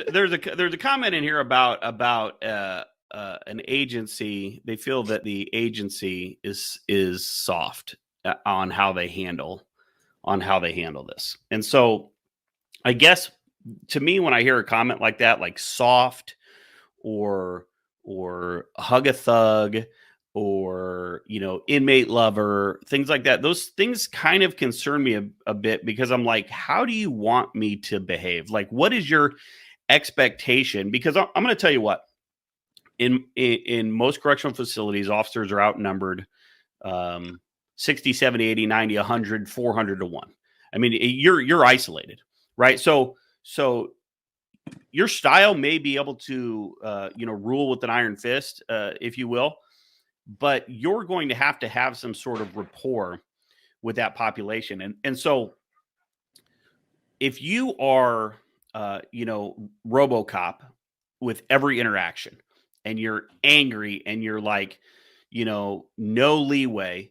there's a comment in here about an agency. They feel that the agency is soft on how they handle this. And so I guess to me, when I hear a comment like that, like soft or hug a thug or, inmate lover, things like that, those things kind of concern me a bit, because I'm like, how do you want me to behave? Like, what is your expectation? Because I'm going to tell you what, in most correctional facilities, officers are outnumbered 60, 70, 80, 90, 100, 400 to 1. I mean, you're isolated, right? So your style may be able to, rule with an iron fist, if you will, but you're going to have some sort of rapport with that population. And so if you are, RoboCop with every interaction, and you're angry and you're like, no leeway,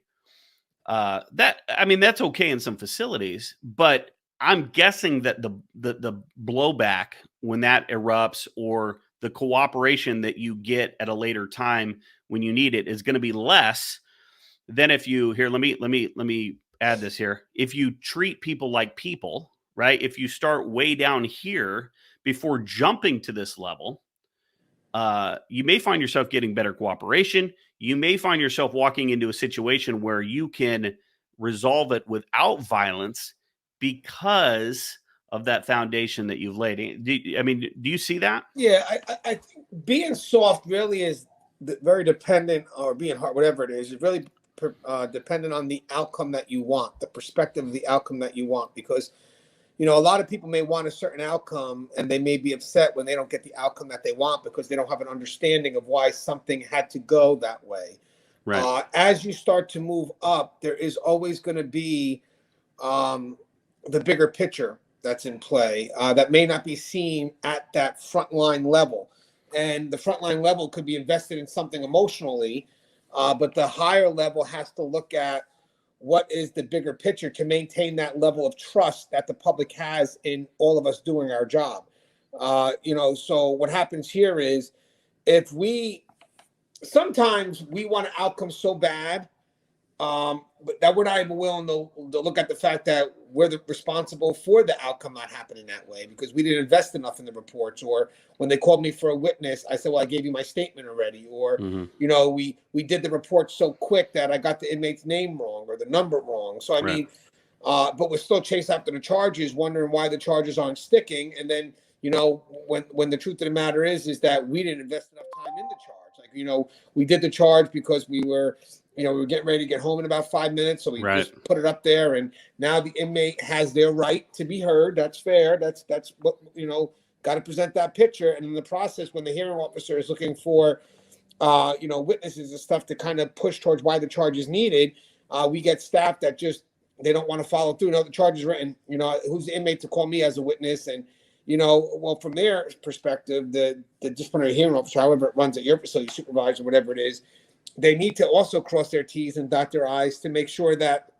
that's okay in some facilities, but I'm guessing that the blowback when that erupts, or the cooperation that you get at a later time when you need it, is going to be less than if you let me add this here. If you treat people like people, right? If you start way down here before jumping to this level, you may find yourself getting better cooperation. You may find yourself walking into a situation where you can resolve it without violence because of that foundation that you've laid. Do you see that? Yeah, I think being soft really is very dependent, or being hard, whatever it is really dependent on the outcome that you want, the perspective of the outcome that you want. Because, a lot of people may want a certain outcome, and they may be upset when they don't get the outcome that they want, because they don't have an understanding of why something had to go that way. Right. As you start to move up, there is always going to be the bigger picture that's in play that may not be seen at that frontline level. And the frontline level could be invested in something emotionally, but the higher level has to look at what is the bigger picture to maintain that level of trust that the public has in all of us doing our job. So what happens here is, sometimes we want an outcome so bad, but that we're not even willing to look at the fact that we're responsible for the outcome not happening that way, because we didn't invest enough in the reports. Or when they called me for a witness, I said, well, I gave you my statement already. Or, we did the report so quick that I got the inmate's name wrong or the number wrong. So, but we're still chasing after the charges, wondering why the charges aren't sticking. And then, when the truth of the matter is that we didn't invest enough time in the charge. Like, we did the charge because we were getting ready to get home in about 5 minutes. So we just put it up there, and now the inmate has their right to be heard. That's fair. That's what, got to present that picture. And in the process, when the hearing officer is looking for, witnesses and stuff to kind of push towards why the charge is needed, we get staff that just, they don't want to follow through. No, the charge is written, who's the inmate to call me as a witness? And, from their perspective, the disciplinary hearing officer, however it runs at your facility, supervisor, whatever it is, they need to also cross their T's and dot their I's to make sure that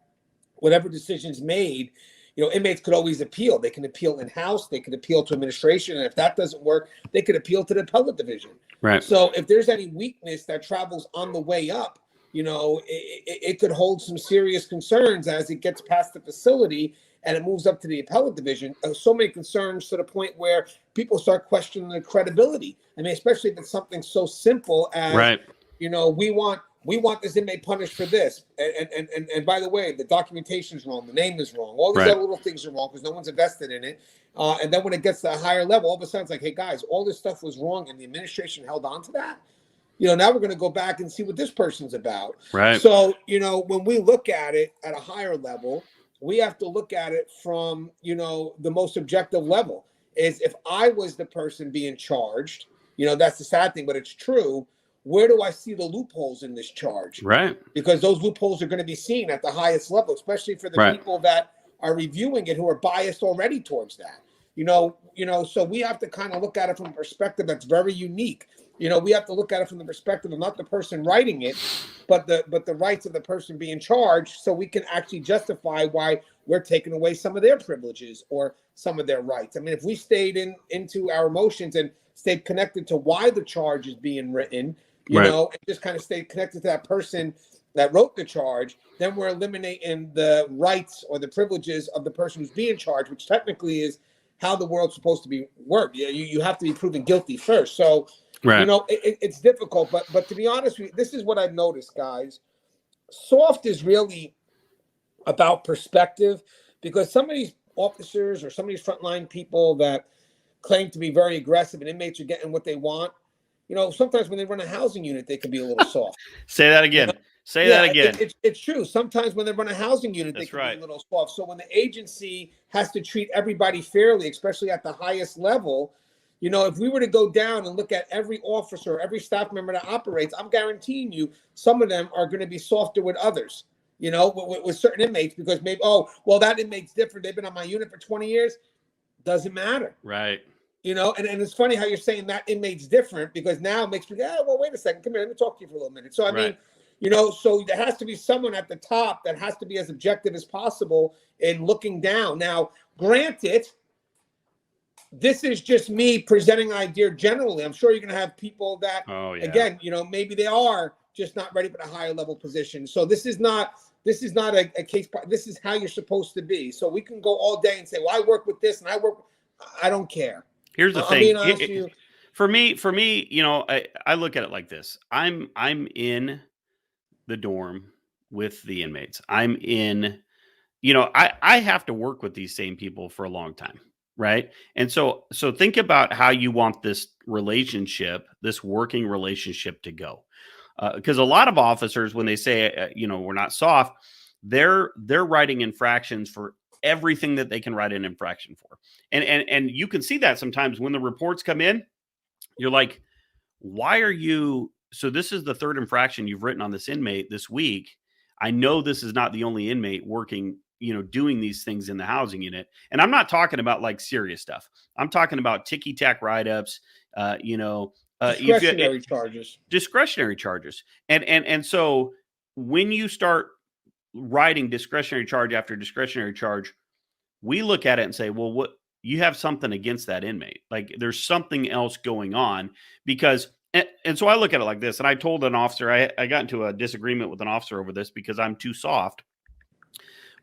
whatever decision's made, inmates could always appeal. They can appeal in-house. They could appeal to administration. And if that doesn't work, they could appeal to the appellate division. Right. So if there's any weakness that travels on the way up, it could hold some serious concerns as it gets past the facility and it moves up to the appellate division. So many concerns to the point where people start questioning the credibility. I mean, especially if it's something so simple as, we want this inmate punished for this. And by the way, the documentation is wrong. The name is wrong. All these other little things are wrong because no one's invested in it. And then when it gets to a higher level, all of a sudden it's like, hey, guys, all this stuff was wrong and the administration held on to that. Now we're going to go back and see what this person's about. Right. So, when we look at it at a higher level, we have to look at it from, the most objective level. Is if I was the person being charged, that's the sad thing, but it's true. Where do I see the loopholes in this charge? Right. Because those loopholes are going to be seen at the highest level, especially for the people that are reviewing it who are biased already towards that. So we have to kind of look at it from a perspective that's very unique. We have to look at it from the perspective of not the person writing it, but the rights of the person being charged, so we can actually justify why we're taking away some of their privileges or some of their rights. I mean, if we stayed into our emotions and stayed connected to why the charge is being written, and just kind of stayed connected to that person that wrote the charge, then we're eliminating the rights or the privileges of the person who's being charged, which technically is how the world's supposed to be worked. You have to be proven guilty first. So, it's difficult. But to be honest with you, this is what I've noticed, guys. Soft is really about perspective, because some of these officers or some of these frontline people that claim to be very aggressive and inmates are getting what they want, sometimes when they run a housing unit, they can be a little soft. Say that again. Say that again. It's true. Sometimes when they run a housing unit, they can be a little soft. So when the agency has to treat everybody fairly, especially at the highest level, if we were to go down and look at every officer, every staff member that operates, I'm guaranteeing you some of them are going to be softer with others, with certain inmates, because maybe, that inmate's different. They've been on my unit for 20 years. Doesn't matter. Right. And it's funny how you're saying that inmate's different, because now it makes me go, wait a second, come here, let me talk to you for a little minute. So I mean, so there has to be someone at the top that has to be as objective as possible in looking down. Now, granted, this is just me presenting an idea generally. I'm sure you're going to have people that, again, maybe they are just not ready for the higher level position. So this is not a case. This is how you're supposed to be. So we can go all day and say, well, I work with this and I don't care. Here's the thing. For me, I look at it like this. I'm in the dorm with the inmates. I'm in, I have to work with these same people for a long time. Right. And so think about how you want this relationship, this working relationship to go. Because a lot of officers, when they say, we're not soft, they're writing infractions for everything that they can write an infraction for. And you can see that sometimes when the reports come in, you're like, why are you? So this is the third infraction you've written on this inmate this week. I know this is not the only inmate working, doing these things in the housing unit. And I'm not talking about like serious stuff. I'm talking about ticky-tack write-ups, discretionary charges. And so when you start writing discretionary charge after discretionary charge, we look at it and say, well, what, you have something against that inmate. Like there's something else going on, because and so I look at it like this. And I told an officer, I got into a disagreement with an officer over this because I'm too soft.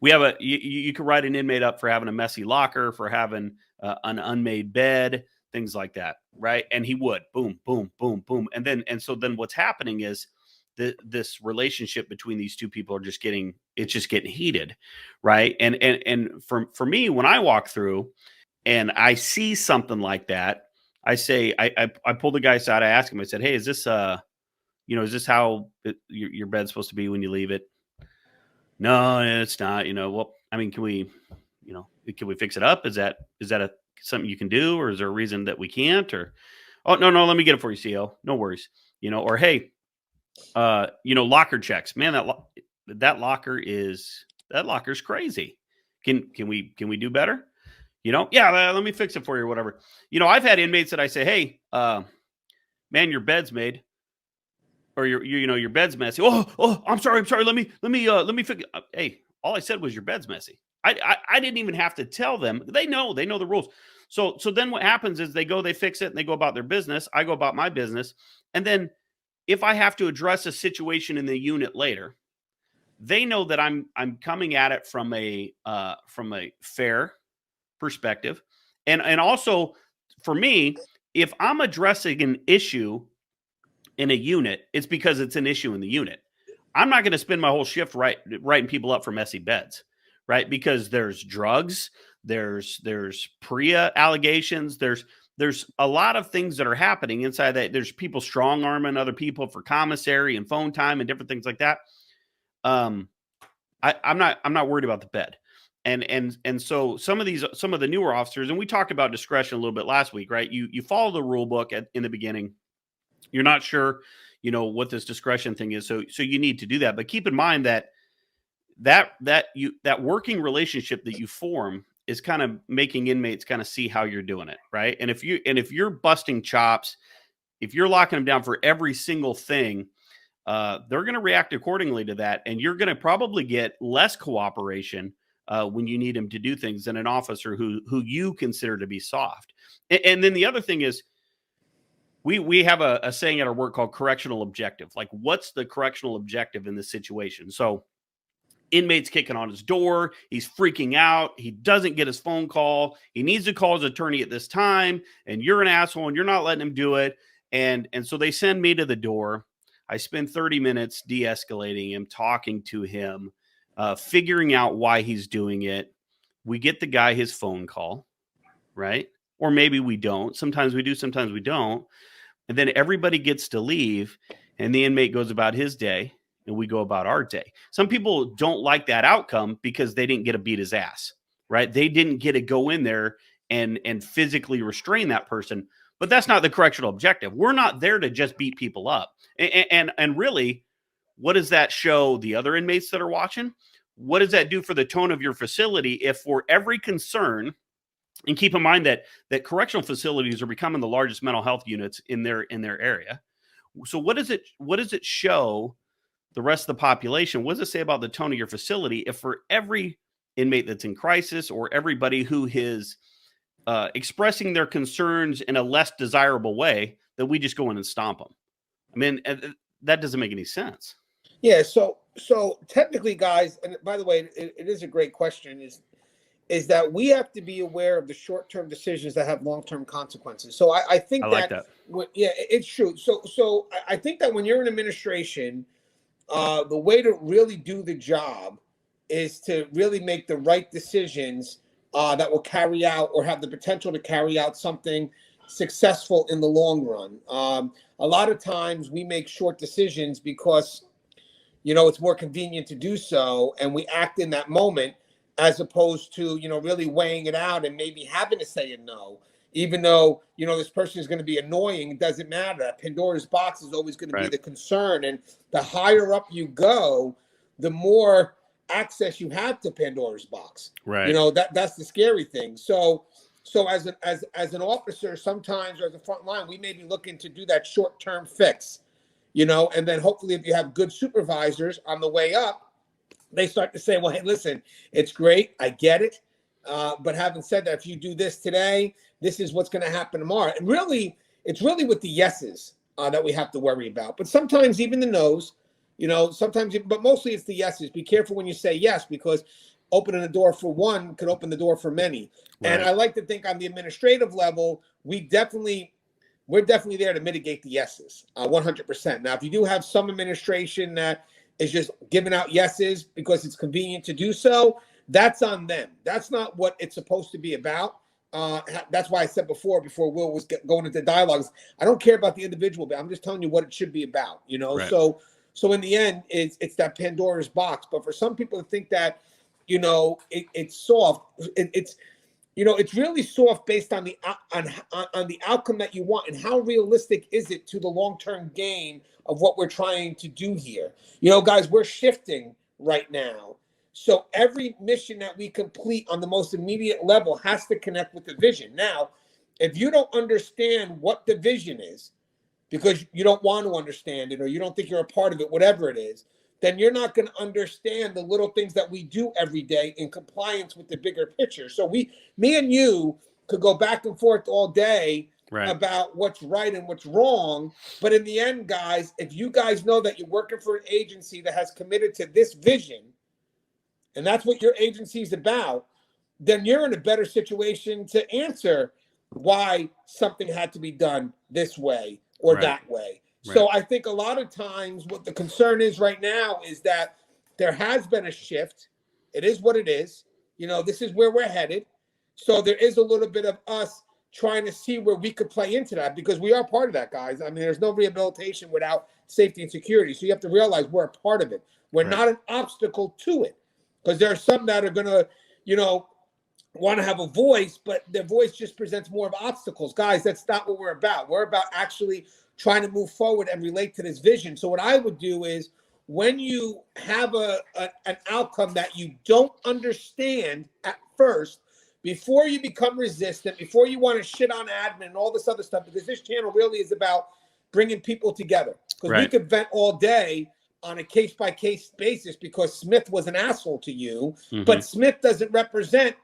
We have you could write an inmate up for having a messy locker, for having an unmade bed, things like that. Right. And he would boom, boom, boom, boom. And so then what's happening is this relationship between these two people are just getting heated. Right. And for me, when I walk through and I see something like that, I say, I pull the guy aside. I ask him, I said, hey, is this is this how your bed's supposed to be when you leave it? No, it's not. Well, I mean, can we fix it up? Is that something you can do, or is there a reason that we can't? Or, oh, no, let me get it for you, CO. No worries. Or hey, locker checks. Man, that locker's crazy. Can we do better? Yeah, let me fix it for you or whatever. I've had inmates that I say, hey, man, your bed's made. Or your bed's messy. Oh, I'm sorry. Let me fix. Hey, all I said was your bed's messy. I didn't even have to tell them. They know the rules. So then what happens is they fix it and they go about their business. I go about my business. And then if I have to address a situation in the unit later, they know that I'm coming at it from a fair perspective. And also for me, if I'm addressing an issue in a unit, it's because it's an issue in the unit. I'm not going to spend my whole shift writing people up for messy beds, right? Because there's drugs, there's PREA allegations, there's a lot of things that are happening inside that. There's people strong arming other people for commissary and phone time and different things like that. I'm not worried about the bed. And so some of the newer officers, and we talked about discretion a little bit last week, right? You follow the rule book in the beginning. You're not sure, what this discretion thing is. So you need to do that. But keep in mind that working relationship that you form is kind of making inmates kind of see how you're doing it, right? And if you're busting chops, if you're locking them down for every single thing, they're going to react accordingly to that, and you're going to probably get less cooperation when you need them to do things than an officer who you consider to be soft. And then the other thing is, we have a saying at our work called correctional objective. Like, what's the correctional objective in this situation? So inmate's kicking on his door. He's freaking out. He doesn't get his phone call. He needs to call his attorney at this time, and you're an asshole and you're not letting him do it. And so they send me to the door. I spend 30 minutes de-escalating him, talking to him, figuring out why he's doing it. We get the guy his phone call, right? Or maybe we don't. Sometimes we do, sometimes we don't. And then everybody gets to leave, and the inmate goes about his day, and we go about our day. Some people don't like that outcome because they didn't get to beat his ass, right? They didn't get to go in there and physically restrain that person. But that's not the correctional objective. We're not there to just beat people up. And really, what does that show the other inmates that are watching? What does that do for the tone of your facility if for every concern, and keep in mind that correctional facilities are becoming the largest mental health units in their area. So what does it show the rest of the population? What does it say about the tone of your facility if for every inmate that's in crisis or everybody who is expressing their concerns in a less desirable way, that we just go in and stomp them? I mean, that doesn't make any sense. Yeah. So technically, guys, and by the way, it is a great question, is that we have to be aware of the short-term decisions that have long-term consequences. So I think I like that. Yeah, it's true. So I think that when you're in administration, the way to really do the job is to really make the right decisions that will carry out or have the potential to carry out something successful in the long run. A lot of times we make short decisions because, it's more convenient to do so, and we act in that moment as opposed to, really weighing it out and maybe having to say a no, even though, this person is going to be annoying. It doesn't matter. Pandora's box is always going to be the concern. And the higher up you go, the more access you have to Pandora's box. Right. That's the scary thing. So as an officer, sometimes, or as a front line, we may be looking to do that short-term fix, and then hopefully if you have good supervisors on the way up, they start to say, well, hey, listen, it's great. I get it. But having said that, if you do this today, this is what's going to happen tomorrow. And really, it's really with the yeses that we have to worry about. But sometimes even the no's, but mostly it's the yeses. Be careful when you say yes, because opening the door for one could open the door for many. Right. And I like to think on the administrative level, we're definitely there to mitigate the yeses, 100%. Now, if you do have some administration that is just giving out yeses because it's convenient to do so, that's on them. That's not what it's supposed to be about. That's why I said before Will was going into dialogues, I don't care about the individual, but I'm just telling you what it should be about, Right. So in the end, it's that Pandora's box. But for some people to think that, it's soft, it's really soft based on the outcome that you want, and how realistic is it to the long-term gain of what we're trying to do here. Guys, we're shifting right now. So every mission that we complete on the most immediate level has to connect with the vision. Now, if you don't understand what the vision is, because you don't want to understand it, or you don't think you're a part of it, whatever it is, then you're not going to understand the little things that we do every day in compliance with the bigger picture. So me and you could go back and forth all day about what's right and what's wrong. But in the end, guys, if you guys know that you're working for an agency that has committed to this vision, and that's what your agency is about, then you're in a better situation to answer why something had to be done this way or that way. Right. So I think a lot of times what the concern is right now is that there has been a shift. It is what it is. This is where we're headed. So there is a little bit of us trying to see where we could play into that, because we are part of that, guys. I mean, there's no rehabilitation without safety and security. So you have to realize we're a part of it. We're not an obstacle to it, because there are some that are going to, want to have a voice, but their voice just presents more of obstacles. Guys, that's not what we're about. We're about actually trying to move forward and relate to this vision. So what I would do is, when you have an outcome that you don't understand at first, before you become resistant, before you want to shit on admin and all this other stuff, because this channel really is about bringing people together. Because we could vent all day on a case-by-case basis because Smith was an asshole to you, but Smith doesn't represent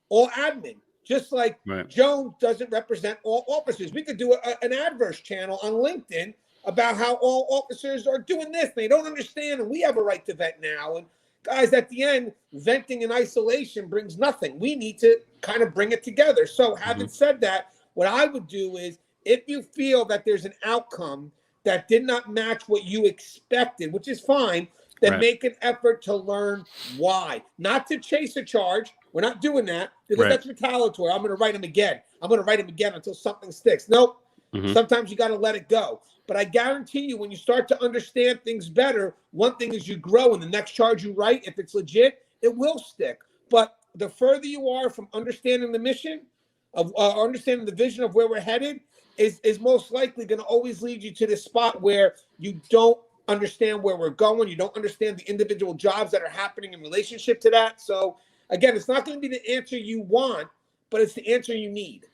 all admin. Just like Jones doesn't represent all officers. We could do an adverse channel on LinkedIn about how all officers are doing this. They don't understand, and we have a right to vent now. And guys, at the end, venting in isolation brings nothing. We need to kind of bring it together. So having said that, what I would do is, if you feel that there's an outcome that did not match what you expected, which is fine, then make an effort to learn why. Not to chase a charge. We're not doing that because that's retaliatory. I'm going to write him again. I'm going to write him again until something sticks. Nope. Sometimes you got to let it go. But I guarantee you, when you start to understand things better, one thing is you grow, and the next charge you write, if it's legit, it will stick. But the further you are from understanding the mission, of understanding the vision of where we're headed, is most likely going to always lead you to this spot where you don't understand where we're going. You don't understand the individual jobs that are happening in relationship to that. So again, it's not going to be the answer you want, but it's the answer you need.